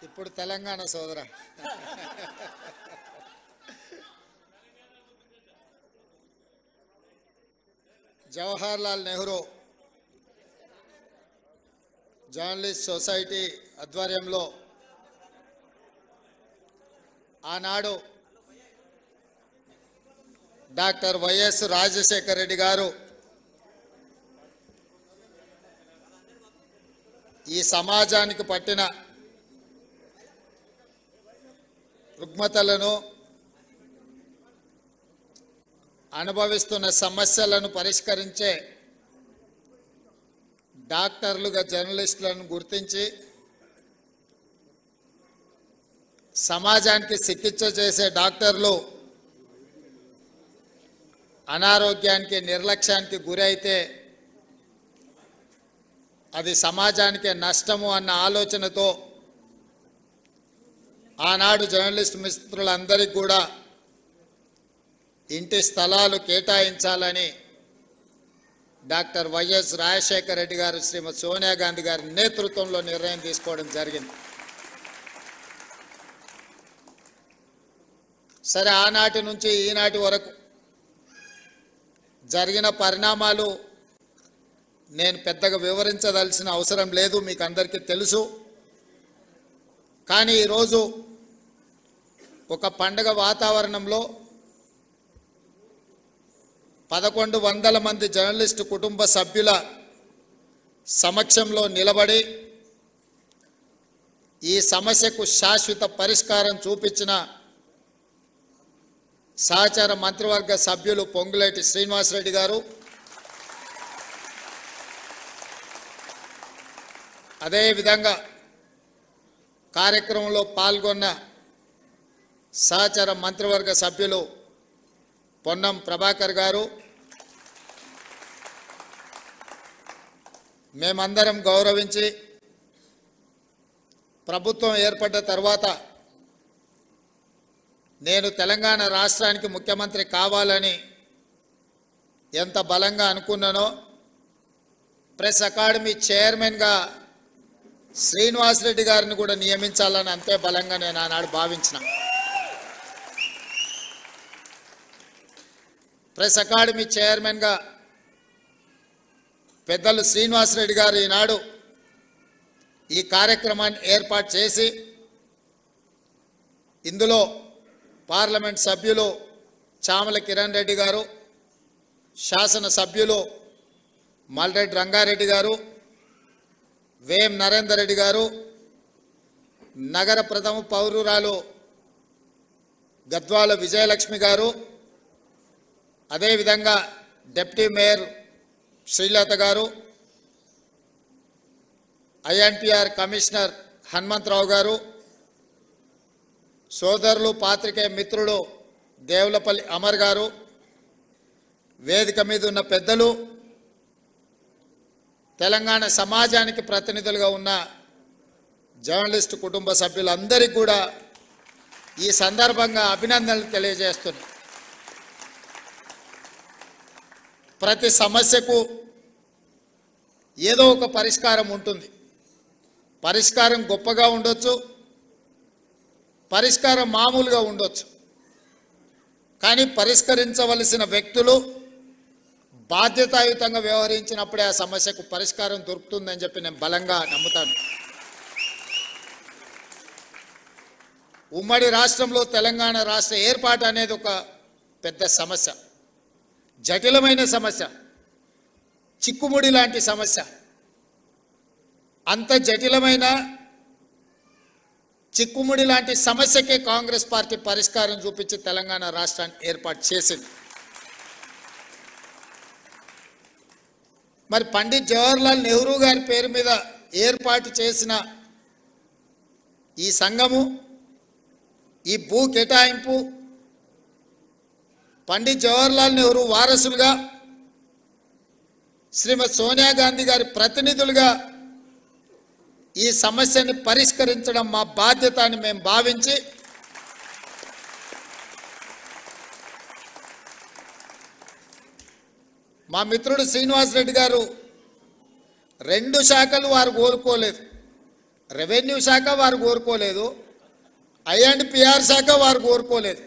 ఇప్పుడు తెలంగాణ సోదర Jawahar Lal Nehru journalist society ఆధ్వర్యంలో ఆనాడు డాక్టర్ వైఎస్ రాజశేఖర రెడ్డి గారు ఈ సమాజానికి పట్టిన రుగ్మతలను అనుభవిస్తున్న సమస్యలను పరిష్కరించే డాక్టర్లుగా జర్నలిస్టులను గుర్తించి సమాజానికి చికిత్స చేసే డాక్టర్లు అనారోగ్యానికి నిర్లక్ష్యానికి గురైతే అది సమాజానికి నష్టము అన్న ఆలోచనతో ఆనాడు జర్నలిస్ట్ మిత్రులందరికీ కూడా ఇంటి స్థలాలు కేటాయించాలని డాక్టర్ వైఎస్ రాజశేఖర రెడ్డి గారు శ్రీమతి సోనియా గాంధీ గారి నేతృత్వంలో నిర్ణయం తీసుకోవడం జరిగింది. సరే, ఆనాటి నుంచి ఈనాటి వరకు జరిగిన పరిణామాలు నేను పెద్దగా వివరించదలసిన అవసరం లేదు, మీకు అందరికీ తెలుసు. కానీ ఈరోజు ఒక పండగ వాతావరణంలో 1100 మంది జర్నలిస్టు కుటుంబ సభ్యుల సమక్షంలో నిలబడి ఈ సమస్యకు శాశ్వత పరిష్కారం చూపించిన సహచార మంత్రివర్గ సభ్యులు పొంగులేటి శ్రీనివాసరెడ్డి గారు, అదేవిధంగా కార్యక్రమంలో పాల్గొన్న సహచార మంత్రివర్గ సభ్యులు పొన్నం ప్రభాకర్ గారు, మేమందరం గౌరవించి ప్రభుత్వం ఏర్పడ్డ తర్వాత నేను తెలంగాణ రాష్ట్రానికి ముఖ్యమంత్రి కావాలని ఎంత బలంగా అనుకున్నానో ప్రెస్ అకాడమీ చైర్మన్గా శ్రీనివాసరెడ్డి గారిని కూడా నియమించాలని అంతే బలంగా నేను ఆనాడు భావించిన. ప్రెస్ అకాడమీ చైర్మన్గా పెద్దలు శ్రీనివాసరెడ్డి గారు ఈనాడు ఈ కార్యక్రమాన్ని ఏర్పాటు చేసి ఇందులో పార్లమెంట్ సభ్యులు చామల కిరణ్ రెడ్డి గారు, శాసన సభ్యులు మల్రెడ్డి రంగారెడ్డి గారు, వేం నరేందర్ రెడ్డి గారు, నగర ప్రథమ పౌరురాలు గద్వాల విజయలక్ష్మి గారు, అదేవిధంగా డిప్యూటీ మేయర్ శ్రీలత గారు, ఐఎన్టీఆర్ కమిషనర్ హనుమంతరావు గారు, సోదరులు పాత్రికేయ మిత్రుడు దేవులపల్లి అమర్ గారు, వేదిక మీద ఉన్న పెద్దలు, తెలంగాణ సమాజానికి ప్రతినిధులుగా ఉన్న జర్నలిస్టు కుటుంబ సభ్యులందరికీ కూడా ఈ సందర్భంగా అభినందనలు తెలియజేస్తున్నాను. ప్రతి సమస్యకు ఏదో ఒక పరిష్కారం ఉంటుంది. పరిష్కారం గొప్పగా ఉండొచ్చు, పరిష్కారం మామూలుగా ఉండొచ్చు. కానీ పరిష్కరించవలసిన వ్యక్తులు బాధ్యతాయుతంగా వ్యవహరించినప్పుడే ఆ సమస్యకు పరిష్కారం దొరుకుతుందని చెప్పి నేను బలంగా నమ్ముతాను. ఉమ్మడి రాష్ట్రంలో తెలంగాణ రాష్ట్ర ఏర్పాటు అనేది ఒక పెద్ద సమస్య, జటిలమైన సమస్య, చిక్కుముడి లాంటి సమస్య. అంత జటిలమైన చిక్కుముడి లాంటి సమస్యకే కాంగ్రెస్ పార్టీ పరిష్కారం చూపించి తెలంగాణ రాష్ట్రాన్ని ఏర్పాటు చేసింది. మరి పండిట్ జవహర్లాల్ నెహ్రూ గారి పేరు మీద ఏర్పాటు చేసిన ఈ సంఘము, ఈ భూ కేటాయింపు పండిట్ జవహర్లాల్ నెహ్రూ వారసులుగా శ్రీమతి సోనియా గాంధీ గారి ప్రతినిధులుగా ఈ సమస్యని పరిష్కరించడం మా బాధ్యత అని మేము భావించి మా మిత్రుడు శ్రీనివాసరెడ్డి గారు 2 శాఖలు వారు కోరుకోలేదు. రెవెన్యూ శాఖ వారు కోరుకోలేదు, ఐ&పిఆర్ శాఖ వారు కోరుకోలేదు.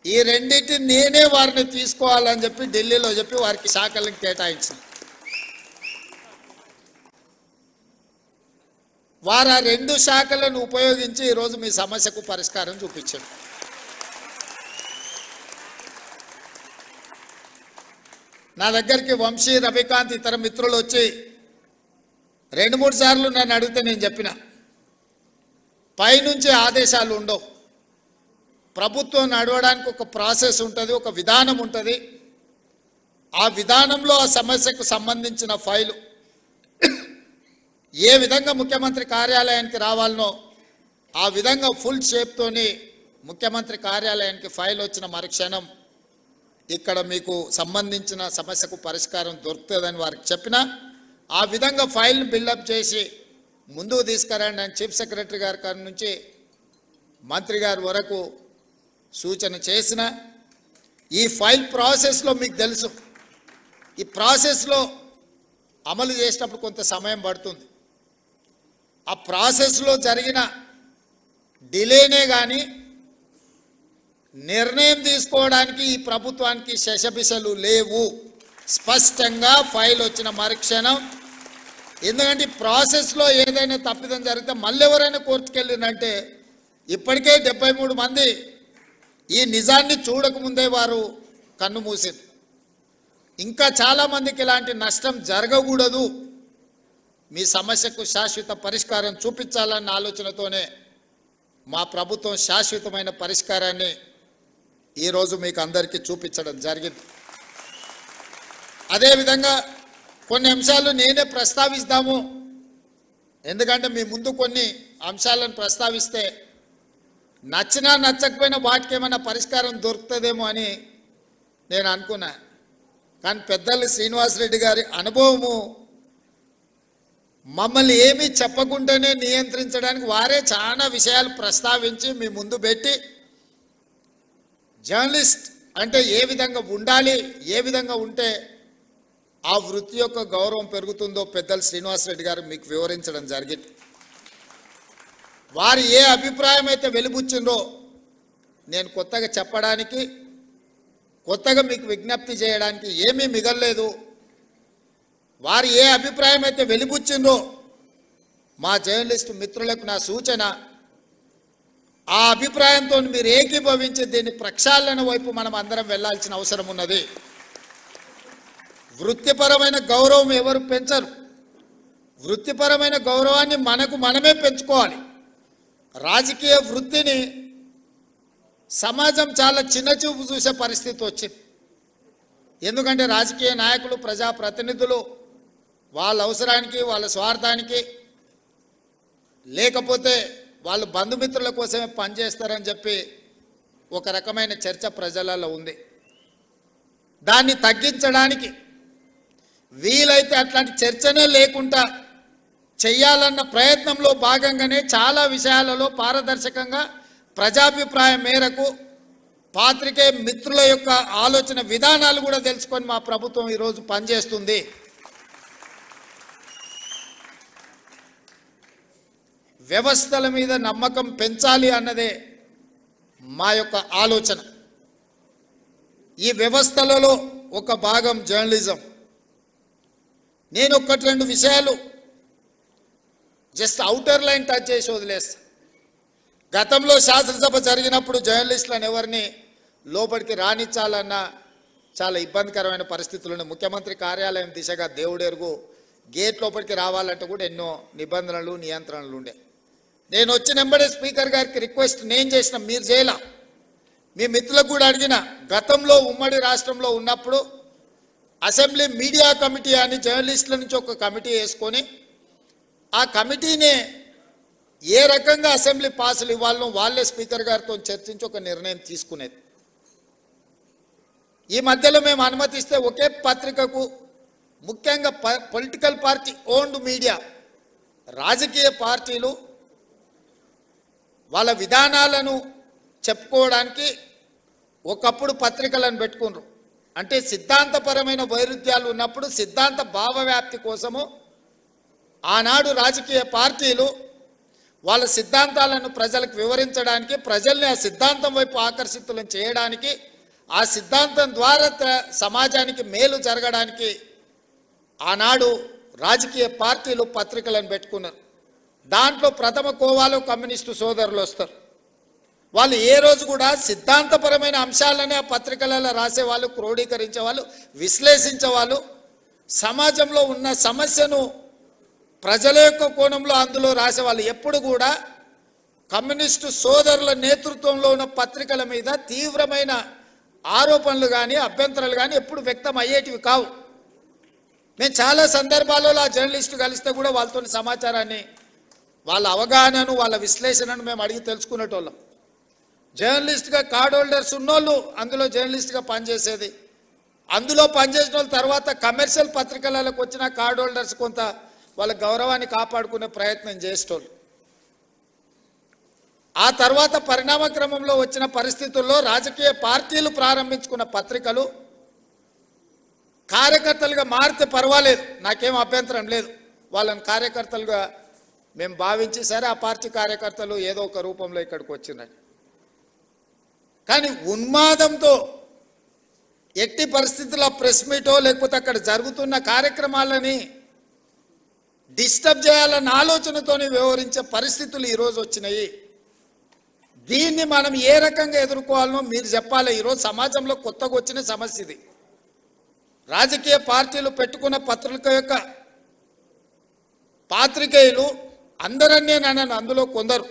ఈ రెండింటిని నేనే వారిని తీసుకోవాలని చెప్పి ఢిల్లీలో చెప్పి వారికి శాఖలను కేటాయించింది. వారు ఆ 2 శాఖలను ఉపయోగించి ఈరోజు మీ సమస్యకు పరిష్కారం చూపించారు. నా దగ్గరికి వంశీ, రవికాంత్ ఇతర మిత్రులు వచ్చి 2-3 సార్లు నన్ను అడిగితే నేను చెప్పిన, పైనుంచి ఆదేశాలు ఉండవు. ప్రభుత్వం నడవడానికి ఒక ప్రాసెస్ ఉంటుంది, ఒక విధానం ఉంటుంది. ఆ విధానంలో ఆ సమస్యకు సంబంధించిన ఫైలు ఏ విధంగా ముఖ్యమంత్రి కార్యాలయానికి రావాలనో ఆ విధంగా ఫుల్ షేప్తోని ముఖ్యమంత్రి కార్యాలయానికి ఫైల్ వచ్చిన మరుక్షణం ఇక్కడ మీకు సంబంధించిన సమస్యకు పరిష్కారం దొరుకుతుందని వారికి చెప్పిన, ఆ విధంగా ఫైల్ని బిల్డప్ చేసి ముందుకు తీసుకురండి అని చీఫ్ సెక్రటరీ గారి కాడి నుంచి మంత్రి గారి వరకు సూచన చేసిన. ఈ ఫైల్ ప్రాసెస్లో మీకు తెలుసు, ఈ ప్రాసెస్లో అమలు చేసేటప్పుడు కొంత సమయం పడుతుంది. ఆ ప్రాసెస్లో జరిగిన డిలేనే కానీ నిర్ణయం తీసుకోవడానికి ఈ ప్రభుత్వానికి శశబిశలు లేవు. స్పష్టంగా ఫైల్ వచ్చిన మరుక్షణం, ఎందుకంటే ప్రాసెస్లో ఏదైనా తప్పిదం జరిగితే మళ్ళీ ఎవరైనా కోర్టుకు వెళ్ళిందంటే ఇప్పటికే 73 మంది ఈ నిజాన్ని చూడకముందే వారు కన్ను మూసారు. ఇంకా చాలామందికి ఇలాంటి నష్టం జరగకూడదు, మీ సమస్యకు శాశ్వత పరిష్కారం చూపించాలన్న ఆలోచనతోనే మా ప్రభుత్వం శాశ్వతమైన పరిష్కారాన్ని ఈరోజు మీకు అందరికీ చూపించడం జరిగింది. అదేవిధంగా కొన్ని అంశాలు నేనే ప్రస్తావిస్తాము, ఎందుకంటే మీ ముందు కొన్ని అంశాలను ప్రస్తావిస్తే నచ్చినా నచ్చకపోయినా వాటికి ఏమైనా పరిష్కారం దొరుకుతుందేమో అని నేను అనుకున్నా. కానీ పెద్దలు శ్రీనివాసరెడ్డి గారి అనుభవము మమ్మల్ని ఏమీ చెప్పకుండానే నియంత్రించడానికి వారే చాలా విషయాలు ప్రస్తావించి మీ ముందు పెట్టి, జర్నలిస్ట్ అంటే ఏ విధంగా ఉండాలి, ఏ విధంగా ఉంటే ఆ వృత్తి యొక్క గౌరవం పెరుగుతుందో పెద్దలు శ్రీనివాసరెడ్డి గారు మీకు వివరించడం జరిగింది. వారు ఏ అభిప్రాయం అయితే వెలిబుచ్చిందో నేను కొత్తగా చెప్పడానికి, కొత్తగా మీకు విజ్ఞప్తి చేయడానికి ఏమీ మిగలలేదు. వారు ఏ అభిప్రాయం అయితే వెలిబుచ్చిందో మా జర్నలిస్టు మిత్రులకు నా సూచన, ఆ అభిప్రాయంతో మీరు ఏకీభవించి దీన్ని ప్రక్షాళన వైపు మనం అందరం వెళ్లాల్సిన అవసరం ఉన్నది. వృత్తిపరమైన గౌరవం ఎవరు పెంచరు, వృత్తిపరమైన గౌరవాన్ని మనకు మనమే పెంచుకోవాలి. రాజకీయ వృత్తిని సమాజం చాలా చిన్నచూపు చూసే పరిస్థితి వచ్చింది. ఎందుకంటే రాజకీయ నాయకులు, ప్రజాప్రతినిధులు వాళ్ళ అవసరానికి, వాళ్ళ స్వార్థానికి, లేకపోతే వాళ్ళు బంధుమిత్రుల కోసమే పనిచేస్తారని చెప్పి ఒక రకమైన చర్చ ప్రజలలో ఉంది. దాన్ని తగ్గించడానికి వీలైతే అట్లాంటి చర్చనే లేకుండా చెయ్యాలన్న ప్రయత్నంలో భాగంగానే చాలా విషయాలలో పారదర్శకంగా ప్రజాభిప్రాయం మేరకు పాత్రికేయ మిత్రుల యొక్క ఆలోచన విధానాలు కూడా తెలుసుకొని మా ప్రభుత్వం ఈరోజు పనిచేస్తుంది. వ్యవస్థల మీద నమ్మకం పెంచాలి అన్నదే మా యొక్క ఆలోచన. ఈ వ్యవస్థలలో ఒక భాగం జర్నలిజం. నేను 1-2 విషయాలు జస్ట్ అవుటర్ లైన్ టచ్ చేసి వదిలేస్తా. గతంలో శాసనసభ జరిగినప్పుడు జర్నలిస్టులను ఎవరిని లోపలికి రానిచ్చాలన్న చాలా ఇబ్బందికరమైన పరిస్థితులు. ముఖ్యమంత్రి కార్యాలయం దిశగా దేవుడెరుగు గేట్ లోపలికి రావాలంటే కూడా ఎన్నో నిబంధనలు, నియంత్రణలు ఉండే. నేను వచ్చిన వెంబడే స్పీకర్ గారికి రిక్వెస్ట్ నేను చేసిన, మీరు చేయలా, మీ మిత్రులకు కూడా అడిగిన. గతంలో ఉమ్మడి రాష్ట్రంలో ఉన్నప్పుడు అసెంబ్లీ మీడియా కమిటీ అని జర్నలిస్టుల నుంచి ఒక కమిటీ వేసుకొని ఆ కమిటీనే ఏ రకంగా అసెంబ్లీ పాసులు ఇవ్వాలనో వాళ్ళే స్పీకర్ గారితో చర్చించి ఒక నిర్ణయం తీసుకునేది. ఈ మధ్యలో మేము అనుమతిస్తే ఒకే పత్రికకు, ముఖ్యంగా పొలిటికల్ పార్టీ ఓన్డ్ మీడియా, రాజకీయ పార్టీలు వాళ్ళ విధానాలను చెప్పుకోవడానికి ఒకప్పుడు పత్రికలను పెట్టుకున్నారు. అంటే సిద్ధాంతపరమైన వైరుధ్యాలు ఉన్నప్పుడు సిద్ధాంత భావవ్యాప్తి కోసము ఆనాడు రాజకీయ పార్టీలు వాళ్ళ సిద్ధాంతాలను ప్రజలకు వివరించడానికి, ప్రజల్ని ఆ సిద్ధాంతం వైపు ఆకర్షితులను చేయడానికి, ఆ సిద్ధాంతం ద్వారా సమాజానికి మేలు జరగడానికి ఆనాడు రాజకీయ పార్టీలు పత్రికలను పెట్టుకున్నారు. దాంట్లో ప్రథమ కోవాలో కమ్యూనిస్టు సోదరులు వస్తారు. వాళ్ళు ఏ రోజు కూడా సిద్ధాంతపరమైన అంశాలనే ఆ పత్రికలలో రాసేవాళ్ళు, క్రోడీకరించేవాళ్ళు, విశ్లేషించేవాళ్ళు. సమాజంలో ఉన్న సమస్యను ప్రజల యొక్క కోణంలో అందులో రాసేవాళ్ళు. ఎప్పుడు కూడా కమ్యూనిస్టు సోదరుల నేతృత్వంలో ఉన్న పత్రికల మీద తీవ్రమైన ఆరోపణలు కానీ అభ్యంతరాలు కానీ ఎప్పుడు వ్యక్తం అయ్యేటివి కావు. నేను చాలా సందర్భాలలో ఆ జర్నలిస్టు కలిస్తే కూడా వాళ్ళతో సమాచారాన్ని, వాళ్ళ అవగాహనను, వాళ్ళ విశ్లేషణను మేము అడిగి తెలుసుకునేటోళ్ళం. జర్నలిస్ట్గా కార్డ్ హోల్డర్స్ ఉన్నోళ్ళు అందులో జర్నలిస్ట్గా పనిచేసేది. అందులో పనిచేసిన వాళ్ళ తర్వాత కమర్షియల్ పత్రికలకు వచ్చిన కార్డ్ హోల్డర్స్ కొంత వాళ్ళ గౌరవాన్ని కాపాడుకునే ప్రయత్నం చేసేటోళ్ళు. ఆ తర్వాత పరిణామ క్రమంలో వచ్చిన పరిస్థితుల్లో రాజకీయ పార్టీలు ప్రారంభించుకున్న పత్రికలు కార్యకర్తలుగా మారితే పర్వాలేదు, నాకేం అభ్యంతరం లేదు. వాళ్ళని కార్యకర్తలుగా మేము భావించి సరే ఆ పార్టీ కార్యకర్తలు ఏదో ఒక రూపంలో ఇక్కడికి వచ్చినారు. కానీ ఉన్మాదంతో ఎట్టి పరిస్థితుల్లో ప్రెస్ మీటో లేకపోతే అక్కడ జరుగుతున్న కార్యక్రమాలని డిస్టర్బ్ చేయాలన్న ఆలోచనతోనే వ్యవహరించే పరిస్థితులు ఈరోజు వచ్చినాయి. దీన్ని మనం ఏ రకంగా ఎదుర్కోవాలనో మీరు చెప్పాలి. ఈరోజు సమాజంలో కొత్తగా వచ్చిన సమస్య ఇది. రాజకీయ పార్టీలు పెట్టుకున్న పత్రిక యొక్క పాత్రికేయులు అందరన్నీ నన్ను అందులో కొందరు,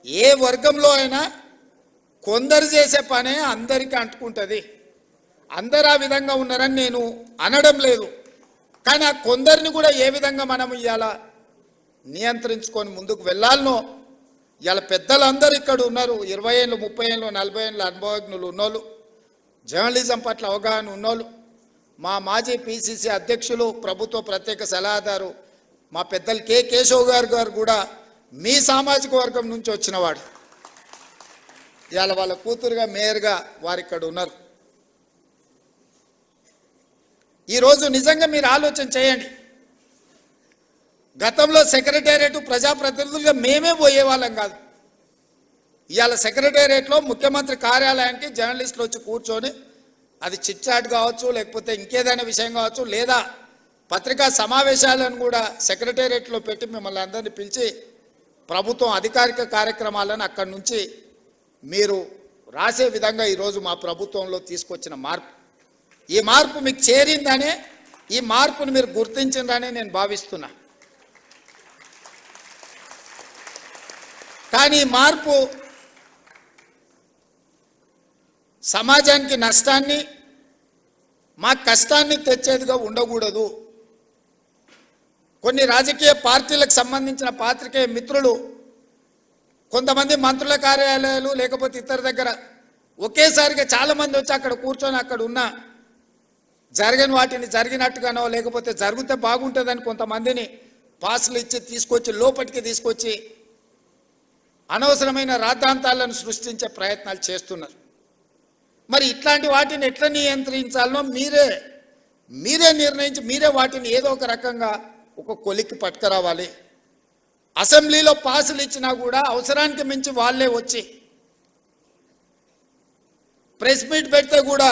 ఏ వర్గంలో అయినా కొందరు చేసే పనే అందరికీ అంటుకుంటుంది. అందరు ఆ విధంగా ఉన్నారని నేను అనడం లేదు. కానీ ఆ కొందరిని కూడా ఏ విధంగా మనం ఇవాళ నియంత్రించుకొని ముందుకు వెళ్ళాలనో, ఇవాళ పెద్దలందరూ ఇక్కడ ఉన్నారు. 20 ఏళ్ళు, 30 ఏళ్ళు, 40 ఏళ్ళ అనుభవజ్ఞులు ఉన్నోళ్ళు, జర్నలిజం పట్ల అవగాహన ఉన్నోళ్ళు, మా మాజీ పిసిసి అధ్యక్షులు, ప్రభుత్వ ప్రత్యేక సలహాదారు మా పెద్దలు కె కేశవ్ గారు కూడా మీ సామాజిక వర్గం నుంచి వచ్చినవాడు. ఇవాళ వాళ్ళ కూతురుగా మేయర్గా వారు ఇక్కడ ఉన్నారు. ఈరోజు నిజంగా మీరు ఆలోచన చేయండి. గతంలో సెక్రటేరియట్ ప్రజాప్రతినిధులుగా మేమే పోయేవాళ్ళం కాదు. ఇవాళ సెక్రటేరియట్లో ముఖ్యమంత్రి కార్యాలయానికి జర్నలిస్టులు వచ్చి కూర్చొని, అది చిట్ చాట్ కావచ్చు, లేకపోతే ఇంకేదైనా విషయం కావచ్చు, లేదా పత్రికా సమావేశాలను కూడా సెక్రటేరియట్లో పెట్టి మిమ్మల్ని అందరినీ పిలిచి ప్రభుత్వం అధికారిక కార్యక్రమాలను అక్కడి నుంచి మీరు రాసే విధంగా ఈరోజు మా ప్రభుత్వంలో తీసుకొచ్చిన మార్పు, ఈ మార్పు మీకు చేరిందనే, ఈ మార్పును మీరు గుర్తించిందనే నేను భావిస్తున్నా. కానీ ఈ మార్పు సమాజానికి నష్టాన్ని, మా కష్టాన్ని తెచ్చేదిగా ఉండకూడదు. కొన్ని రాజకీయ పార్టీలకు సంబంధించిన పాత్రికేయ మిత్రులు, కొంతమంది మంత్రుల కార్యాలయాలు లేకపోతే ఇతర దగ్గర ఒకేసారిగా చాలామంది వచ్చి అక్కడ కూర్చొని అక్కడ ఉన్న జరగని వాటిని జరిగినట్టుగానో లేకపోతే జరిగితే బాగుంటుందని కొంతమందిని పాసులు ఇచ్చి తీసుకొచ్చి లోపలికి తీసుకొచ్చి అనవసరమైన రాద్ధాంతాలను సృష్టించే ప్రయత్నాలు చేస్తున్నారు. మరి ఇట్లాంటి వాటిని ఎట్లా నియంత్రించాలనో మీరే నిర్ణయించి మీరే వాటిని ఏదో ఒక రకంగా ఒక కొలిక్కి పట్టుకురావాలి. అసెంబ్లీలో పాసులు ఇచ్చినా కూడా అవసరానికి మించి వాళ్ళే వచ్చి ప్రెస్ మీట్ పెడితే కూడా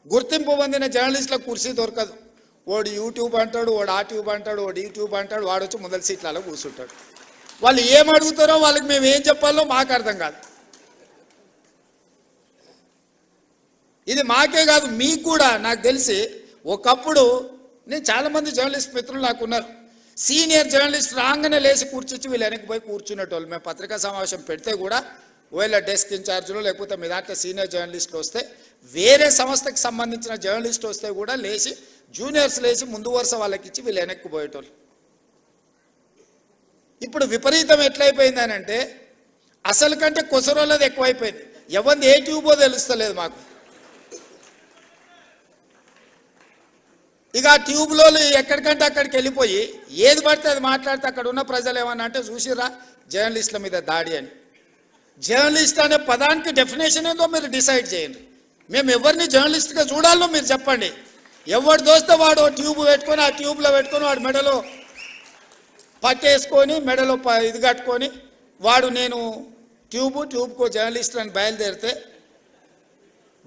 గుర్తింపు పొందిన జర్నలిస్టులకు కుర్చీ దొరకదు. వాడు యూట్యూబ్ అంటాడు, వాడు ఆ ట్యూబ్ అంటాడు, వాడు యూట్యూబ్ అంటాడు, వాడు వచ్చి మొదటి సీట్లలో కూర్చుంటాడు. వాళ్ళు ఏం అడుగుతారో వాళ్ళకి మేము ఏం చెప్పాలో మాకు అర్థం కాదు. ఇది మాకే కాదు, మీకు కూడా. నాకు తెలిసి ఒకప్పుడు నేను చాలామంది జర్నలిస్ట్ మిత్రులు నాకు ఉన్నారు. సీనియర్ జర్నలిస్ట్ రాగానే లేచి కూర్చొచ్చి వీళ్ళు వెనక్కి పోయి కూర్చునేటోళ్ళు. మేము పత్రికా సమావేశం పెడితే కూడా ఒకవేళ డెస్క్ ఇన్ఛార్జీలు లేకపోతే మీ దాంట్లో సీనియర్ జర్నలిస్టులు వస్తే, వేరే సంస్థకి సంబంధించిన జర్నలిస్ట్ వస్తే కూడా లేచి జూనియర్స్ లేచి ముందు వరుస వాళ్ళకి ఇచ్చి వీళ్ళు వెనక్కి పోయేటోళ్ళు. ఇప్పుడు విపరీతం ఎట్లయిపోయిందని అంటే అసలు కంటే కొసరోళ్ళది ఎక్కువైపోయింది. ఎవరిది ఏ ట్యూబో తెలుస్తలేదు మాకు. ఇక ఆ ట్యూబ్లో ఎక్కడికంటే అక్కడికి వెళ్ళిపోయి ఏది పడితే అది మాట్లాడితే అక్కడ ఉన్న ప్రజలు ఏమన్నా అంటే చూసిరా జర్నలిస్టుల మీద దాడి అని. జర్నలిస్ట్ అనే పదానికి డెఫినేషన్ ఏదో మీరు డిసైడ్ చేయండి. మేము ఎవరిని జర్నలిస్ట్గా చూడాలో మీరు చెప్పండి. ఎవడు దోస్తే వాడు ట్యూబ్ పెట్టుకొని ఆ ట్యూబ్లో పెట్టుకొని వాడి మెడలో పట్టేసుకొని మెడలో ఇది కట్టుకొని వాడు నేను ట్యూబ్కో జర్నలిస్ట్ అని బయలుదేరితే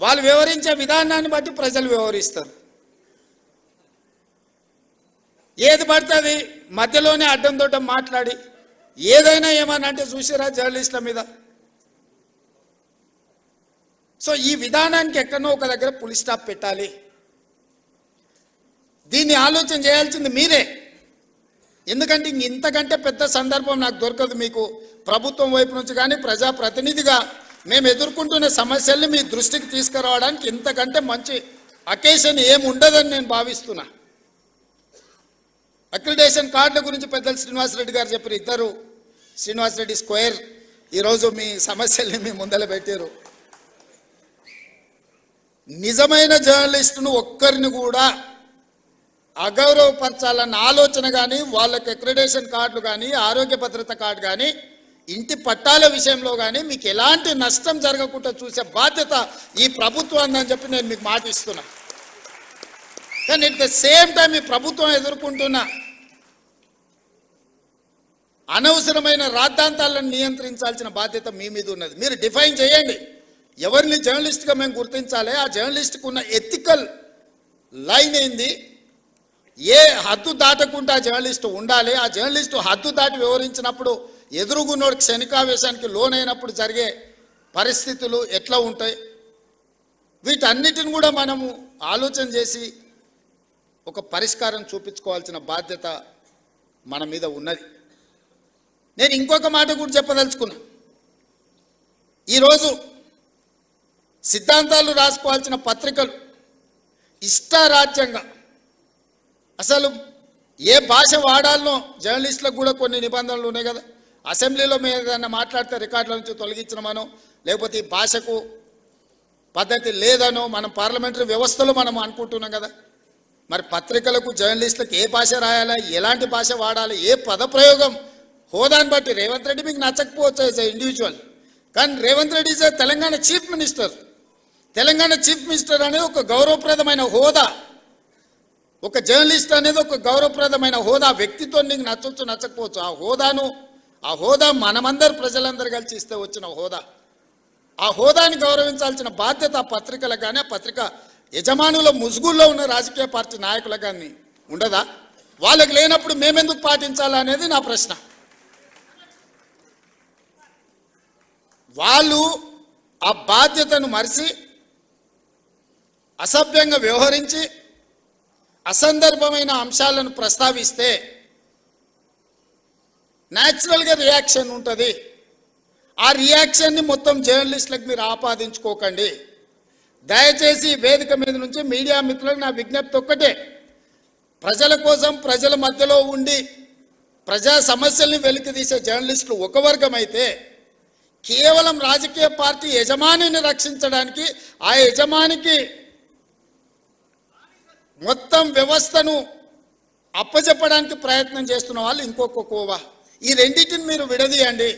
వాళ్ళు వ్యవహరించే విధానాన్ని బట్టి ప్రజలు వ్యవహరిస్తారు. ఏది పడుతుంది మధ్యలోనే అడ్డం దొడ్డం మాట్లాడి ఏదైనా ఏమన్నా అంటే చూసారా జర్నలిస్టుల మీద. సో ఈ విధానానికి ఎక్కడో ఒక దగ్గర పులి స్టాప్ పెట్టాలి. దీన్ని ఆలోచన చేయాల్సింది మీరే. ఎందుకంటే ఇంతకంటే పెద్ద సందర్భం నాకు దొరకదు మీకు ప్రభుత్వం వైపు నుంచి కానీ ప్రజాప్రతినిధిగా మేము ఎదుర్కొంటున్న సమస్యల్ని మీ దృష్టికి తీసుకురావడానికి ఇంతకంటే మంచి అకేషన్ ఏముండదని నేను భావిస్తున్నా. అక్రిడేషన్ కార్డుల గురించి పెద్దలు శ్రీనివాసరెడ్డి గారు చెప్పారు. ఇద్దరు శ్రీనివాసరెడ్డి స్క్వేర్ ఈరోజు మీ సమస్యల్ని మీ ముందర పెట్టారు. నిజమైన జర్నలిస్టును ఒక్కరిని కూడా అగౌరవపరచాలన్న ఆలోచన కానీ వాళ్ళకి అక్రిడేషన్ కార్డులు కానీ ఆరోగ్య భద్రత కార్డు కానీ ఇంటి పట్టాల విషయంలో కానీ మీకు ఎలాంటి నష్టం జరగకుండా చూసే బాధ్యత ఈ ప్రభుత్వం అని చెప్పి నేను మీకు మాట ఇస్తున్నా. కానీ ఎట్ ద సేమ్ టైం ఈ ప్రభుత్వం ఎదుర్కొంటున్న అనవసరమైన రాద్ధాంతాలను నియంత్రించాల్సిన బాధ్యత మీ మీద ఉన్నది. మీరు డిఫైన్ చేయండి ఎవరిని జర్నలిస్ట్గా మేము గుర్తించాలి, ఆ జర్నలిస్ట్కు ఉన్న ఎథికల్ లైన్ ఏంది, ఏ హద్దు దాటకుండా జర్నలిస్టు ఉండాలి, ఆ జర్నలిస్టు హద్దు దాటి వివరించినప్పుడు ఎదురుగున్నోడికి క్షణికావేశానికి లోనైనప్పుడు జరిగే పరిస్థితులు ఎట్లా ఉంటాయి, వీటన్నిటిని కూడా మనము ఆలోచన చేసి ఒక పరిష్కారం చూపించుకోవాల్సిన బాధ్యత మన మీద ఉన్నది. నేను ఇంకొక మాట కూడా చెప్పదలుచుకున్నా. ఈరోజు సిద్ధాంతాలు రాసుకోవాల్సిన పత్రికలు ఇష్టారాజ్యంగా అసలు ఏ భాష వాడాలనో జర్నలిస్టులకు కూడా కొన్ని నిబంధనలు ఉన్నాయి కదా. అసెంబ్లీలో మేము ఏదైనా మాట్లాడితే రికార్డుల నుంచి తొలగించడమనో లేకపోతే ఈ భాషకు పద్ధతి లేదనో మనం పార్లమెంటరీ వ్యవస్థలో మనం అనుకుంటున్నాం కదా. మరి పత్రికలకు జర్నలిస్టులకు ఏ భాష రాయాలా, ఎలాంటి భాష వాడాలి, ఏ పదప్రయోగం హోదాని బట్టి రేవంత్ రెడ్డి మీకు నచ్చకపోవచ్చు యాజ్ ఎ ఇండివిజువల్, కానీ Revanth Reddy is Telangana chief minister. Telangana chief minister అనేది ఒక గౌరవప్రదమైన హోదా. ఒక జర్నలిస్ట్ అనేది ఒక గౌరవప్రదమైన హోదా. వ్యక్తితో నీకు నచ్చవచ్చు నచ్చకపోవచ్చు, ఆ హోదా మనమందరు ప్రజలందరూ కలిసి ఇస్తే వచ్చిన హోదా. ఆ హోదాని గౌరవించాల్సిన బాధ్యత ఆ పత్రికలకు కానీ ఆ పత్రిక యజమానుల ముసుగుల్లో ఉన్న రాజకీయ పార్టీ నాయకులకు కానీ ఉండదా? వాళ్ళకి లేనప్పుడు మేమెందుకు పాటించాలా అనేది నా ప్రశ్న. వాళ్ళు ఆ బాధ్యతను మరిచి అసభ్యంగా వ్యవహరించి అసందర్భమైన అంశాలను ప్రస్తావిస్తే న్యాచురల్గా రియాక్షన్ ఉంటుంది. ఆ రియాక్షన్ని మొత్తం జర్నలిస్టులకు మీరు ఆపాదించుకోకండి. దయచేసి వేదిక మీద నుంచి మీడియా మిత్రులకు నా విజ్ఞప్తి ఒక్కటే, ప్రజల కోసం ప్రజల మధ్యలో ఉండి ప్రజా సమస్యల్ని వెలికితీసే జర్నలిస్టులు ఒక వర్గం అయితే, కేవలం రాజకీయ పార్టీ యజమానిని రక్షించడానికి ఆ యజమానికి మొత్తం వ్యవస్థను అప్పచెప్పడానికి ప్రయత్నం చేస్తున్న వాళ్ళు ఇంకొక కోవా. ఈ రెండింటిని మీరు విడదీయండి.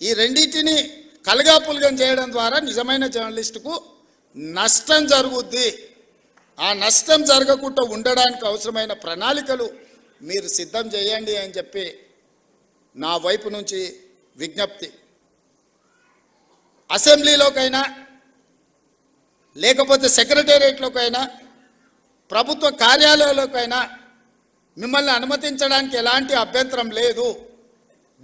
ఈ రెండింటిని కలగాపులగం చేయడం ద్వారా నిజమైన జర్నలిస్టుకు నష్టం జరుగుద్ది. ఆ నష్టం జరగకుండా ఉండడానికి అవసరమైన ప్రణాళికలు మీరు సిద్ధం చేయండి అని చెప్పి నా వైపు నుంచి విజ్ఞప్తి. అసెంబ్లీలోకైనా లేకపోతే సెక్రటేరియట్లోకైనా ప్రభుత్వ కార్యాలయాల్లోకైనా మిమ్మల్ని అనుమతించడానికి ఎలాంటి అభ్యంతరం లేదు.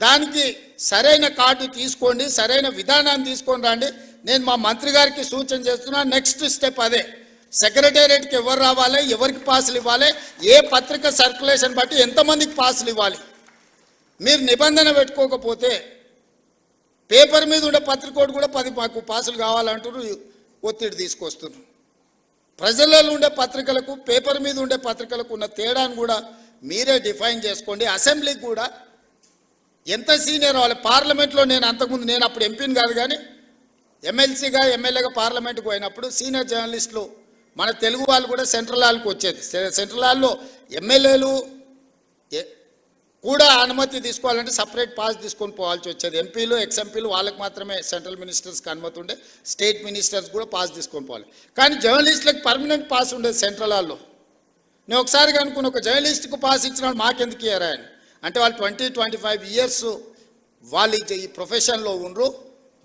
దానికి సరైన కార్డు తీసుకోండి, సరైన విధానాన్ని తీసుకొని రండి. నేను మా మంత్రి గారికి సూచన చేస్తున్నా. నెక్స్ట్ స్టెప్ అదే. సెక్రటేరియట్కి ఎవరు రావాలి, ఎవరికి పాసులు ఇవ్వాలి, ఏ పత్రిక సర్క్యులేషన్ బట్టి ఎంతమందికి పాసులు ఇవ్వాలి. మీరు నిబంధన పెట్టుకోకపోతే పేపర్ మీద ఉండే పత్రికోడు కూడా 10 మాకు పాసులు కావాలంటారు, ఒత్తిడి తీసుకొస్తున్నారు. ప్రజలలో ఉండే పత్రికలకు పేపర్ మీద ఉండే పత్రికలకు ఉన్న తేడాను కూడా మీరే డిఫైన్ చేసుకోండి. అసెంబ్లీకి కూడా ఎంత సీనియర్ వాళ్ళు పార్లమెంట్లో నేను అప్పుడు ఎంపీని కాదు కానీ ఎమ్మెల్సీగా ఎమ్మెల్యేగా పార్లమెంట్కి పోయినప్పుడు సీనియర్ జర్నలిస్టులు మన తెలుగు వాళ్ళు కూడా సెంట్రల్ హాల్కి వచ్చేది. సెంట్రల్ హాల్లో ఎమ్మెల్యేలు కూడా అనుమతి తీసుకోవాలంటే సపరేట్ పాస్ తీసుకొని పోవాల్సి వచ్చేది. ఎంపీలు ఎక్స్ఎంపీలు వాళ్ళకి మాత్రమే సెంట్రల్ మినిస్టర్స్కి అనుమతి ఉండే, స్టేట్ మినిస్టర్స్ కూడా పాస్ తీసుకొని పోవాలి. కానీ జర్నలిస్టులకు పర్మనెంట్ పాస్ ఉండేది సెంట్రల్ హాల్లో. నేను ఒకసారి అనుకున్న ఒక జర్నలిస్ట్కు పాస్ ఇచ్చిన మాకెందుకు ఇయ్యారా అని. అంటే వాళ్ళు 20-25 ఇయర్స్ వాళ్ళు ఈ ప్రొఫెషన్లో ఉండరు,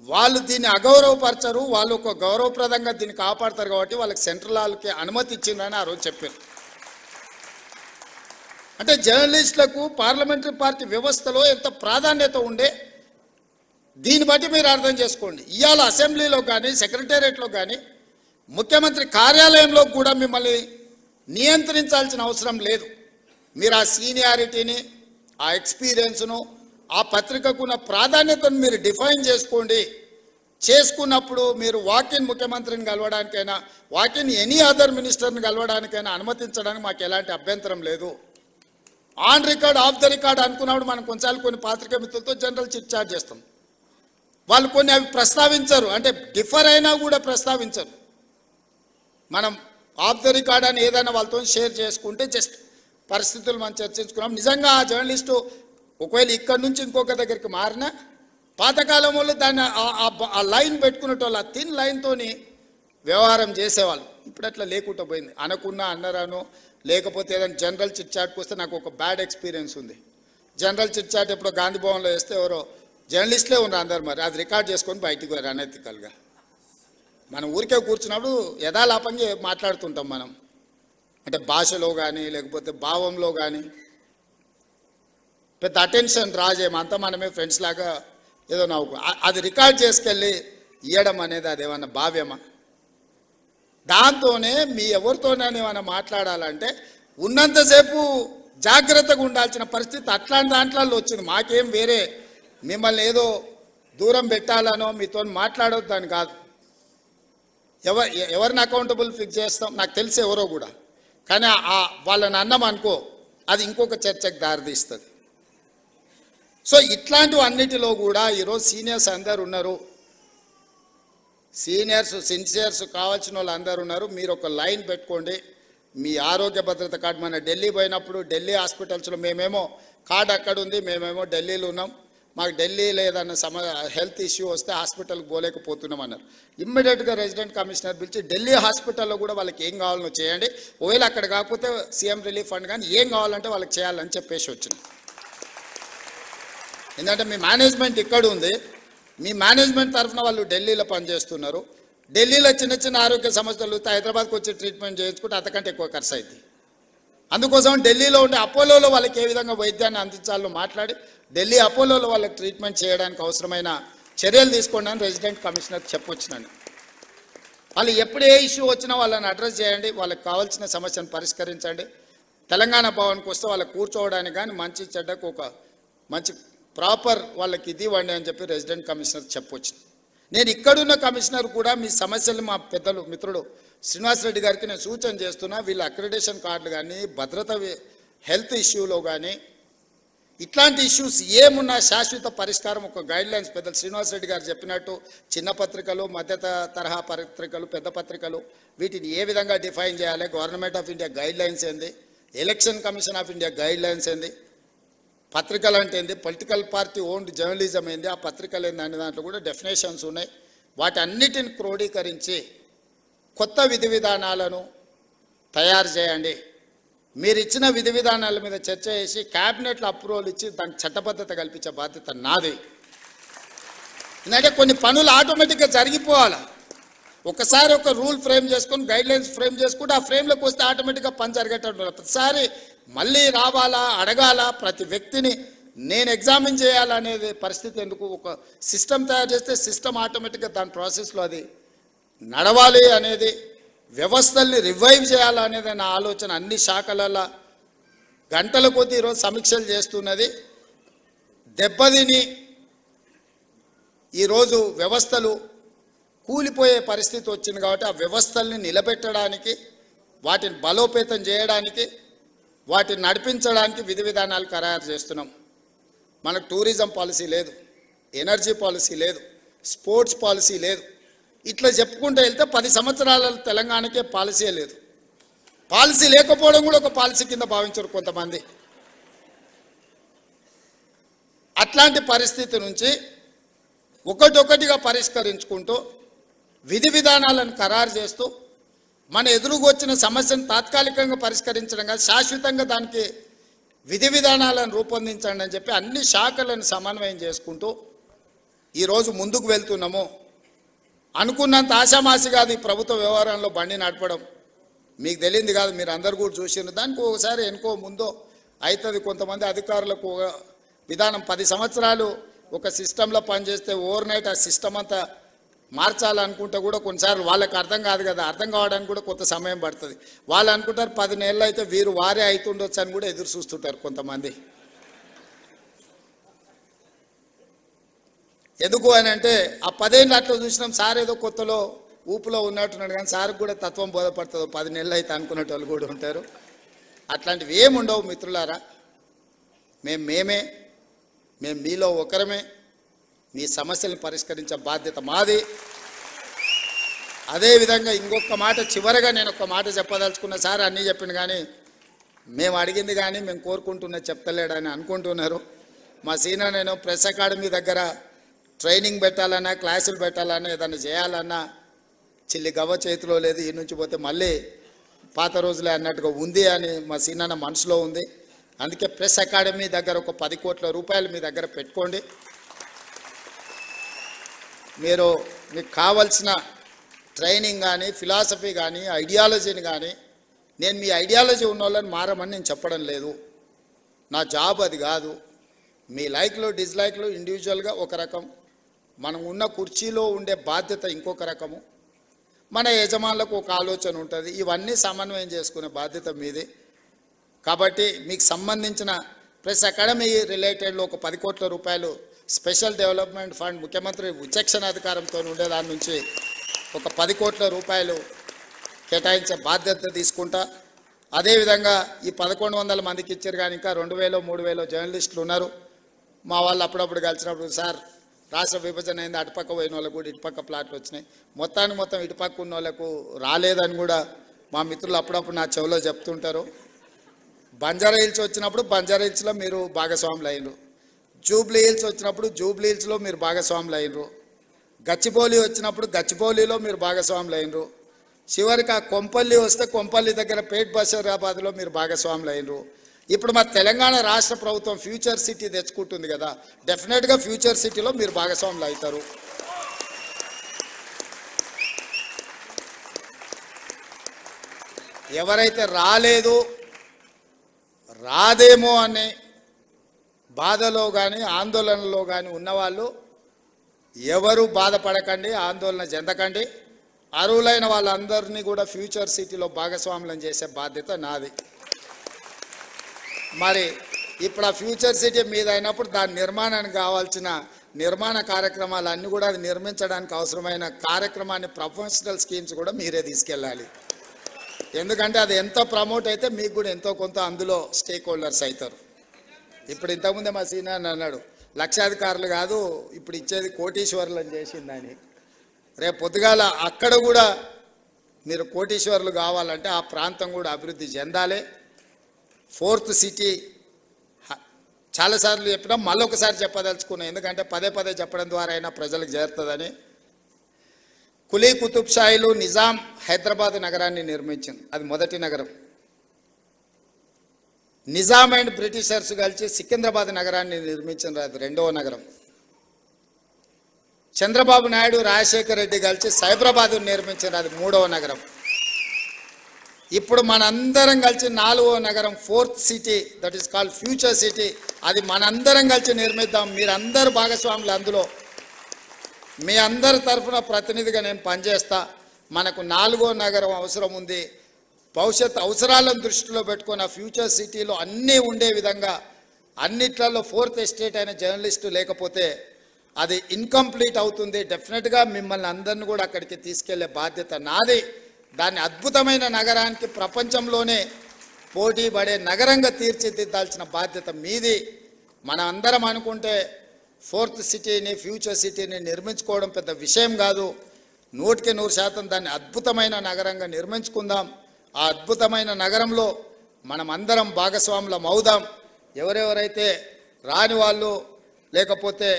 వాళ్ళు దీన్ని అగౌరవపరచరు, వాళ్ళు ఒక గౌరవప్రదంగా దీన్ని కాపాడతారు కాబట్టి వాళ్ళకి సెంట్రల్ హాల్కి అనుమతి ఇచ్చిందని ఆ రోజు చెప్పారు. అంటే జర్నలిస్టులకు పార్లమెంటరీ పార్టీ వ్యవస్థలో ఎంత ప్రాధాన్యత ఉండే దీన్ని బట్టి మీరు అర్థం చేసుకోండి. ఇవాళ అసెంబ్లీలో కానీ సెక్రటేరియట్లో కానీ ముఖ్యమంత్రి కార్యాలయంలో కూడా మిమ్మల్ని నియంత్రించాల్సిన అవసరం లేదు. మీరు ఆ సీనియారిటీని, ఆ ఎక్స్పీరియన్స్ను, ఆ పత్రికకున్న ప్రాధాన్యతను మీరు డిఫైన్ చేసుకోండి. చేసుకున్నప్పుడు మీరు వాకిన్ ముఖ్యమంత్రిని కలవడానికైనా, వాకిన్ ఎనీ అదర్ మినిస్టర్ని కలవడానికైనా అనుమతించడానికి మాకు ఎలాంటి అభ్యంతరం లేదు. On record, of the record అనుకున్నప్పుడు మనం కొన్ని పాత్రికా మిత్రులతో జనరల్ చిట్ చాట్ చేస్తాం. వాళ్ళు కొన్ని అవి ప్రస్తావించరు, అంటే డిఫర్ అయినా కూడా ప్రస్తావించరు. మనం ఆఫ్ ద రికార్డ్ అని ఏదైనా వాళ్ళతో షేర్ చేసుకుంటే జస్ట్ పరిస్థితులు మనం చర్చించుకున్నాం. నిజంగా ఆ జర్నలిస్టు ఒకవేళ ఇక్కడి నుంచి ఇంకొక దగ్గరికి మారినా పాతకాలం వాళ్ళు దాన్ని ఆ లైన్ పెట్టుకునేటోళ్ళు, ఆ థిన్ లైన్తోని వ్యవహారం చేసేవాళ్ళు. ఇప్పుడు అట్లా లేకుండా పోయింది. అనకున్నా అన్నరాను, లేకపోతే ఏదైనా జనరల్ చిట్ చాట్కి వస్తే నాకు ఒక బ్యాడ్ ఎక్స్పీరియన్స్ ఉంది. జనరల్ చిట్ చాట్ ఎప్పుడో గాంధీ భవన్లో వేస్తే ఎవరో జర్నలిస్టులే ఉన్నారు అందరు, మరి అది రికార్డ్ చేసుకొని బయటికి పోయారు అనెతికల్గా. మనం ఊరికే కూర్చున్నప్పుడు యథాలాపంగా మాట్లాడుతుంటాం మనం, అంటే భాషలో కానీ లేకపోతే భావంలో కానీ పెద్ద అటెన్షన్ రాజేమో, అంతా మనమే ఫ్రెండ్స్ లాగా ఏదో నవ్వుకో. అది రికార్డ్ చేసుకెళ్ళి ఇవ్వడం అనేది అదేమన్నా భావ్యమా? దాంతోనే మీ ఎవరితోనే ఏమైనా మాట్లాడాలంటే ఉన్నంతసేపు జాగ్రత్తగా ఉండాల్సిన పరిస్థితి అట్లాంటి దాంట్లో వచ్చింది. మాకేం వేరే మిమ్మల్ని ఏదో దూరం పెట్టాలనో మీతో మాట్లాడొద్దని కాదు. ఎవరిని అకౌంటబుల్ ఫిక్స్ చేస్తాం నాకు తెలిసి ఎవరో కూడా, కానీ వాళ్ళని అన్నం అనుకో అది ఇంకొక చర్చకు దారితీస్తుంది. సో ఇట్లాంటివి అన్నిటిలో కూడా ఈరోజు సీనియర్స్ అందరు ఉన్నారు, సీనియర్స్ సిన్సియర్స్ కావాల్సిన వాళ్ళు అందరు ఉన్నారు. మీరు ఒక లైన్ పెట్టుకోండి. మీ ఆరోగ్య భద్రత కార్డు, మన ఢిల్లీ పోయినప్పుడు ఢిల్లీ హాస్పిటల్స్లో మేమేమో కార్డు అక్కడ ఉంది, మేమేమో ఢిల్లీలో ఉన్నాం, మాకు ఢిల్లీలో ఏదన్నా హెల్త్ ఇష్యూ వస్తే హాస్పిటల్కి పోలేకపోతున్నాం అన్నారు. ఇమ్మీడియట్గా రెసిడెంట్ కమిషనర్ పిలిచి ఢిల్లీ హాస్పిటల్లో కూడా వాళ్ళకి ఏం కావాలనో చేయండి, ఒకవేళ అక్కడ కాకపోతే సీఎం రిలీఫ్ ఫండ్ కానీ ఏం కావాలంటే వాళ్ళకి చేయాలని చెప్పేసి వచ్చింది. ఎందుకంటే మీ మేనేజ్మెంట్ ఇక్కడ ఉంది, మీ మేనేజ్మెంట్ తరఫున వాళ్ళు ఢిల్లీలో పనిచేస్తున్నారు. ఢిల్లీలో చిన్న చిన్న ఆరోగ్య సమస్యలు వస్తే హైదరాబాద్కి వచ్చి ట్రీట్మెంట్ చేయించుకుంటే అంతకంటే ఎక్కువ ఖర్చు అవుతుంది. అందుకోసం ఢిల్లీలో ఉండే అపోలోలో వాళ్ళకి ఏ విధంగా వైద్యాన్ని అందించాలో మాట్లాడి ఢిల్లీ అపోలోలో వాళ్ళకి ట్రీట్మెంట్ చేయడానికి అవసరమైన చర్యలు తీసుకోండి అని రెసిడెంట్ కమిషనర్ చెప్పొచ్చినాను. వాళ్ళు ఎప్పుడు ఏ ఇష్యూ వచ్చినా వాళ్ళని అడ్రస్ చేయండి, వాళ్ళకి కావాల్సిన సమస్యను పరిష్కరించండి. తెలంగాణ భవన్కి వస్తే వాళ్ళకి కూర్చోవడానికి కానీ మంచి చెడ్డకు ఒక మంచి ప్రాపర్ వాళ్ళకి ఇది ఇవ్వండి అని చెప్పి రెసిడెంట్ కమిషనర్ చెప్పొచ్చింది. నేను ఇక్కడున్న కమిషనర్ కూడా మీ సమస్యలు మా పెద్దలు మిత్రుడు శ్రీనివాసరెడ్డి గారికి నేను సూచన చేస్తున్నా. వీళ్ళ అక్రిడేషన్ కార్డులు కానీ భద్రత హెల్త్ ఇష్యూలో కానీ ఇట్లాంటి ఇష్యూస్ ఏమున్నా శాశ్వత పరిష్కారం ఒక గైడ్లైన్స్ పెద్దలు శ్రీనివాసరెడ్డి గారు చెప్పినట్టు చిన్న పత్రికలు, మధ్య తరహా పత్రికలు, పెద్ద పత్రికలు వీటిని ఏ విధంగా డిఫైన్ చేయాలి, గవర్నమెంట్ ఆఫ్ ఇండియా గైడ్లైన్స్ ఏంది, election commission of India guidelines ఏంది, పత్రికలు అంటే ఏంది, పొలిటికల్ పార్టీ ఓన్డ్ జర్నలిజం ఏంది, ఆ పత్రికలు ఏంది అనే దాంట్లో కూడా డెఫినేషన్స్ ఉన్నాయి. వాటి అన్నిటిని క్రోడీకరించి కొత్త విధి విధానాలను తయారు చేయండి. మీరు ఇచ్చిన విధి విధానాల మీద చర్చ చేసి క్యాబినెట్లో అప్రూవల్ ఇచ్చి దానికి చట్టబద్ధత కల్పించే బాధ్యత నాది. ఎందుకంటే కొన్ని పనులు ఆటోమేటిక్గా జరిగిపోవాలి. ఒకసారి ఒక రూల్ ఫ్రేమ్ చేసుకొని గైడ్లైన్స్ ఫ్రేమ్ చేసుకుంటే ఆ ఫ్రేమ్లోకి వస్తే ఆటోమేటిక్గా పని జరిగేటట్టు. ప్రతిసారి మళ్ళీ రావాలా, అడగాల, ప్రతి వ్యక్తిని నేను ఎగ్జామిన్ చేయాలనేది పరిస్థితి ఎందుకు? ఒక సిస్టమ్ తయారు చేస్తే సిస్టమ్ ఆటోమేటిక్గా దాని ప్రాసెస్లో అది నడవాలి అనేది, వ్యవస్థల్ని రివైవ్ చేయాలనేది నా ఆలోచన. అన్ని శాఖలలో గంటల కొద్దీ ఈరోజు సమీక్షలు చేస్తున్నది. దెబ్బతిని ఈరోజు వ్యవస్థలు కూలిపోయే పరిస్థితి వచ్చింది కాబట్టి ఆ వ్యవస్థల్ని నిలబెట్టడానికి, వాటిని బలోపేతం చేయడానికి, వాటిని నడిపించడానికి విధి విధానాలు ఖరారు చేస్తున్నాం. మనకు టూరిజం పాలసీ లేదు, ఎనర్జీ పాలసీ లేదు, స్పోర్ట్స్ పాలసీ లేదు. ఇట్లా చెప్పుకుంటూ వెళ్తే 10 సంవత్సరాల తెలంగాణకే పాలసీ లేదు. పాలసీ లేకపోవడం కూడా ఒక పాలసీ కింద భావించారు కొంతమంది. అట్లాంటి పరిస్థితి నుంచి ఒకటొకటిగా పరిష్కరించుకుంటూ విధి విధానాలను ఖరారు చేస్తూ మన ఎదురుకు వచ్చిన సమస్యను తాత్కాలికంగా పరిష్కరించడం కాదు, శాశ్వతంగా దానికి విధి విధానాలను రూపొందించండి అని చెప్పి అన్ని శాఖలను సమన్వయం చేసుకుంటూ ఈరోజు ముందుకు వెళ్తున్నాము. అనుకున్నంత ఆశామాసి కాదు ఈ ప్రభుత్వ వ్యవహారంలో బండి నడపడం. మీకు తెలియంది కాదు, మీరు అందరు కూడా చూసినారు. దానికి ఒకసారి ఎనుకో ముందో అవుతుంది. కొంతమంది అధికారులకు విధానం 10 సంవత్సరాలు ఒక సిస్టంలో పనిచేస్తే ఓవర్ నైట్ ఆ సిస్టమ్ అంతా మార్చాలనుకుంటే కూడా కొన్నిసార్లు వాళ్ళకి అర్థం కాదు కదా, అర్థం కావడానికి కూడా కొంత సమయం పడుతుంది. వాళ్ళు అనుకుంటారు 10 నెలలు అయితే వారే అవుతుండొచ్చు అని కూడా ఎదురు చూస్తుంటారు కొంతమంది. ఎందుకు అని అంటే ఆ 10 ఏళ్ళు అట్లా చూసినాం, సార్ ఏదో కొత్తలో ఊపులో ఉన్నట్టున్నాడు కానీ సార్కి కూడా తత్వం బోధపడుతుందో 10 నెలలు అయితే అనుకునేటోళ్ళు కూడా ఉంటారు. అట్లాంటివి ఏముండవు మిత్రులారా. మేము మీలో ఒకరమే. మీ సమస్యలను పరిష్కరించే బాధ్యత మాది. అదేవిధంగా ఇంకొక మాట చివరగా నేను ఒక మాట చెప్పదలుచుకున్న, సార్ అన్నీ చెప్పిండు కానీ మేము అడిగింది కానీ మేము కోరుకుంటున్నది చెప్తలేడని అనుకుంటున్నారు. మా సీనియర్ నేను ప్రెస్ అకాడమీ దగ్గర ట్రైనింగ్ పెట్టాలన్నా, క్లాసులు పెట్టాలన్నా, ఏదైనా చేయాలన్నా చిల్లి గవ్వ చేతిలో లేదు. ఈ నుంచి పోతే మళ్ళీ పాత రోజులే అన్నట్టుగా ఉంది అని మా సీనియర్ మనసులో ఉంది. అందుకే ప్రెస్ అకాడమీ దగ్గర ఒక 10 కోట్ల రూపాయలు మీ దగ్గర పెట్టుకోండి. మీకు కావాల్సిన ట్రైనింగ్ కానీ, ఫిలాసఫీ కానీ, ఐడియాలజీని కానీ, నేను మీ ఐడియాలజీ ఉన్న వాళ్ళని మారమని నేను చెప్పడం లేదు. నా జాబ్ అది కాదు. మీ లైక్లు డిస్లైక్లు ఇండివిజువల్గా ఒక రకం, మనం ఉన్న కుర్చీలో ఉండే బాధ్యత ఇంకొక రకము, మన యజమానులకు ఒక ఆలోచన ఉంటుంది. ఇవన్నీ సమన్వయం చేసుకునే బాధ్యత మీదే. కాబట్టి మీకు సంబంధించిన ప్రెస్ అకాడమీ రిలేటెడ్లో ఒక 10 కోట్ల రూపాయలు స్పెషల్ డెవలప్మెంట్ ఫండ్ ముఖ్యమంత్రి విచక్షణ అధికారంతో ఉండే దాని నుంచి ఒక 10 కోట్ల రూపాయలు కేటాయించే బాధ్యత తీసుకుంటా. అదేవిధంగా ఈ 1100 మందికి ఇచ్చారు కానీ ఇంకా 2000 3000 జర్నలిస్టులు ఉన్నారు. మా వాళ్ళు అప్పుడప్పుడు కలిసినప్పుడు, సార్ రాష్ట్ర విభజన అయింది, అటుపక్క పోయిన వాళ్ళకు కూడా ఇటుపక్క ప్లాట్లు వచ్చినాయి, మొత్తం ఇటుపక్క ఉన్న వాళ్ళకు రాలేదని కూడా మా మిత్రులు అప్పుడప్పుడు నా చెవిలో చెప్తుంటారు. బంజారా హిల్స్ వచ్చినప్పుడు బంజారా హిల్స్లో మీరు భాగస్వాములు అయినరు, జూబ్లీ హిల్స్ వచ్చినప్పుడు జూబ్లీ హిల్స్లో మీరు భాగస్వాములు అయినరు, గచ్చిబౌలి వచ్చినప్పుడు గచ్చిబౌలిలో మీరు భాగస్వాములు అయినరు, చివరికి ఆ కొంపల్లి వస్తే కొంపల్లి దగ్గర పేట్ బషీరాబాద్లో మీరు భాగస్వాములు అయినరు. ఇప్పుడు మా తెలంగాణ రాష్ట్ర ప్రభుత్వం ఫ్యూచర్ సిటీ తెచ్చుకుంటుంది కదా, డెఫినెట్గా ఫ్యూచర్ సిటీలో మీరు భాగస్వాములు అవుతారు. ఎవరైతే రాదేమో అనే బాధలో కానీ ఆందోళనలో కానీ ఉన్నవాళ్ళు ఎవరు బాధపడకండి, ఆందోళన చెందకండి. అర్హులైన వాళ్ళందరినీ కూడా ఫ్యూచర్ సిటీలో భాగస్వాములను చేసే బాధ్యత నాది. మరి ఇప్పుడు ఆ ఫ్యూచర్ సిటీ మీద అయినప్పుడు దాని నిర్మాణానికి కావాల్సిన నిర్మాణ కార్యక్రమాలన్నీ కూడా అది నిర్మించడానికి అవసరమైన కార్యక్రమాన్ని ప్రొఫెషనల్ స్కీమ్స్ కూడా మీరే తీసుకెళ్ళాలి. ఎందుకంటే అది ఎంతో ప్రమోట్ అయితే మీకు కూడా ఎంతో కొంత అందులో స్టేక్ హోల్డర్స్ అవుతారు. ఇప్పుడు ఇంతకుముందే మా సీనియర్ అన్నాడు, లక్షాధికారులు కాదు ఇప్పుడు ఇచ్చేది కోటీశ్వరులు అని చేసిందని. రేపు పొద్దుగాల అక్కడ కూడా మీరు కోటీశ్వరులు కావాలంటే ఆ ప్రాంతం కూడా అభివృద్ధి చెందాలి. 4th సిటీ చాలాసార్లు చెప్పినా మళ్ళొకసారి చెప్పదలుచుకున్నాం, ఎందుకంటే పదే చెప్పడం ద్వారా అయినా ప్రజలకు చేరుతుందని. కులీ కుతుబ్ షాహీలు నిజాం హైదరాబాద్ నగరాన్ని నిర్మించింది, అది మొదటి నగరం. నిజాం అండ్ బ్రిటిషర్స్ కలిసి సికింద్రాబాద్ నగరాన్ని నిర్మించింది, అది 2వ నగరం. చంద్రబాబు నాయుడు రాజశేఖర్ రెడ్డి కలిసి సైబరాబాద్ నిర్మించింది, అది 3వ నగరం. ఇప్పుడు మనందరం కలిసి 4వ నగరం 4th city, that is called future city, అది మనందరం కలిసి నిర్మిద్దాం. మీరందరూ భాగస్వాములు అందులో. మీ అందరి తరఫున ప్రతినిధిగా నేను పనిచేస్తా. మనకు 4వ నగరం అవసరం ఉంది. భవిష్యత్ అవసరాలను దృష్టిలో పెట్టుకొని ఆ ఫ్యూచర్ సిటీలో అన్నీ ఉండే విధంగా, అన్నిట్లలో 4th ఎస్టేట్ అయిన జర్నలిస్టు లేకపోతే అది ఇన్కంప్లీట్ అవుతుంది. డెఫినెట్గా మిమ్మల్ని అందరిని కూడా అక్కడికి తీసుకెళ్లే బాధ్యత నాది. దాన్ని అద్భుతమైన నగరానికి ప్రపంచంలోనే పోటీ పడే నగరంగా తీర్చిదిద్దాల్సిన బాధ్యత మీది. మనం అందరం అనుకుంటే 4th సిటీని ఫ్యూచర్ సిటీని నిర్మించుకోవడం పెద్ద విషయం కాదు. 100% దాన్ని అద్భుతమైన నగరంగా నిర్మించుకుందాం. ఆ అద్భుతమైన నగరంలో మనం అందరం భాగస్వాములం అవుదాం. ఎవరెవరైతే రాని వాళ్ళు లేకపోతే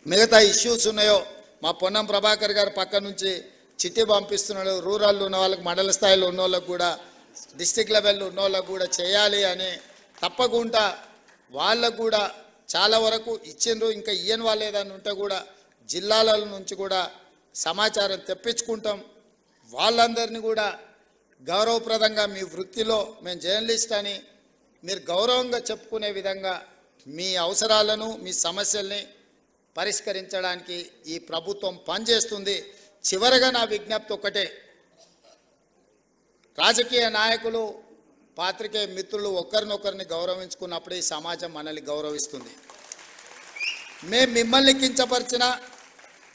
మిగతా ఇష్యూస్ ఉన్నాయో, మా పొన్నం ప్రభాకర్ గారు పక్క నుంచి చిట్టి పంపిస్తున్నాడు, రూరల్లో ఉన్న వాళ్ళకి, మండల స్థాయిలో ఉన్న వాళ్ళకు కూడా, డిస్టిక్ లెవెల్లో ఉన్న వాళ్ళకు కూడా చేయాలి అని తప్పకుండా వాళ్ళకు కూడా చాలా వరకు ఇచ్చిండ్రు. ఇంకా ఇయ్యని వాళ్ళు ఏదైనా ఉంటే కూడా జిల్లాల నుంచి కూడా సమాచారం తెప్పించుకుంటాం. వాళ్ళందరినీ కూడా గౌరవప్రదంగా మీ వృత్తిలో మేము జర్నలిస్ట్ అని మీరు గౌరవంగా చెప్పుకునే విధంగా మీ అవసరాలను మీ సమస్యల్ని పరిష్కరించడానికి ఈ ప్రభుత్వం పనిచేస్తుంది. చివరగా నా విజ్ఞప్తి ఒక్కటే, రాజకీయ నాయకులు పాత్రికేయ మిత్రులు ఒకరినొకరిని గౌరవించుకున్నప్పుడు ఈ సమాజం మనల్ని గౌరవిస్తుంది. మేము మిమ్మల్ని కించపరిచినా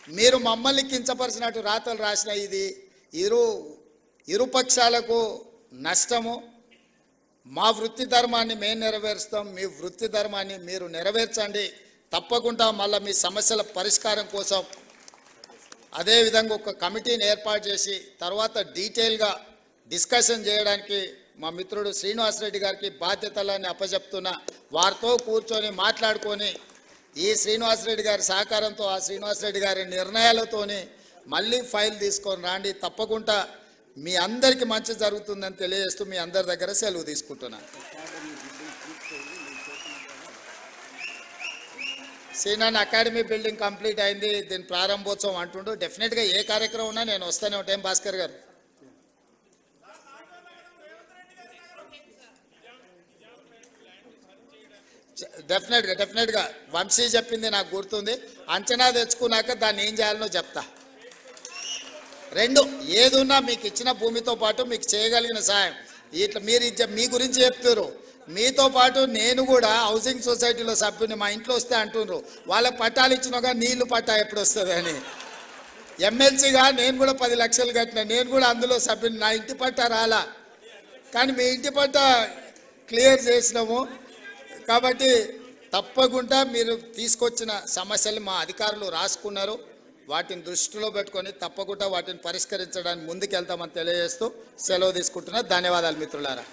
మీరు మమ్మల్ని కించపరిచినట్టు రాతలు రాసిన ఇది ఇరుపక్షాలకు నష్టము. మా వృత్తి ధర్మాన్ని మేము నెరవేరుస్తాం, మీ వృత్తి ధర్మాన్ని మీరు నెరవేర్చండి. తప్పకుండా మళ్ళీ మీ సమస్యల పరిష్కారం కోసం అదేవిధంగా ఒక కమిటీని ఏర్పాటు చేసి తర్వాత డీటెయిల్గా డిస్కషన్ చేయడానికి మా మిత్రుడు శ్రీనివాసరెడ్డి గారికి బాధ్యతలన్నీ అప్పచెప్తున్నా. వారితో కూర్చొని మాట్లాడుకొని ఈ శ్రీనివాసరెడ్డి గారి సహకారంతో ఆ శ్రీనివాసరెడ్డి గారి నిర్ణయాలతోని మళ్ళీ ఫైల్ తీసుకొని రాండి. తప్పకుండా మీ అందరికీ మంచి జరుగుతుందని తెలియజేస్తూ మీ అందరి దగ్గర సెలవు తీసుకుంటున్నాను. సీనాన్ అకాడమీ బిల్డింగ్ కంప్లీట్ అయింది, దీని ప్రారంభోత్సవం అంటుండు. డెఫినెట్గా ఏ కార్యక్రమం ఉన్నా నేను వస్తూనే ఉంటాను. భాస్కర్ గారు డెఫినెట్గా వంశీ చెప్పింది నాకు గుర్తుంది. అంచనా తెచ్చుకున్నాక దాన్ని ఏం చేయాలనో చెప్తా. రెండు ఏదున్నా మీకు ఇచ్చిన భూమితో పాటు మీకు చేయగలిగిన సాయం ఇట్లా మీరు మీ గురించి చెప్తారు. మీతో పాటు నేను కూడా హౌసింగ్ సొసైటీలో సభ్యుని, మా ఇంట్లో వస్తే అంటున్నారు వాళ్ళకి పట్టాలు ఇచ్చినాగా నీళ్లు పట్టా ఎప్పుడు వస్తుంది అని. ఎమ్మెల్సీగా నేను కూడా 10 లక్షలు కట్టినా, నేను కూడా అందులో సభ్యుని. నా ఇంటి పట్టా రాలా, కానీ మీ ఇంటి పట్టా క్లియర్ చేసినాము. కాబట్టి తప్పకుండా మీరు తీసుకొచ్చిన సమస్యలు మా అధికారులు రాసుకున్నారు. వాటిని దృష్టిలో పెట్టుకొని తప్పకుండా వాటిని పరిష్కరించడానికి ముందుకెళ్తామని తెలియజేస్తూ సెలవు తీసుకుంటున్నా. ధన్యవాదాలు మిత్రులారా.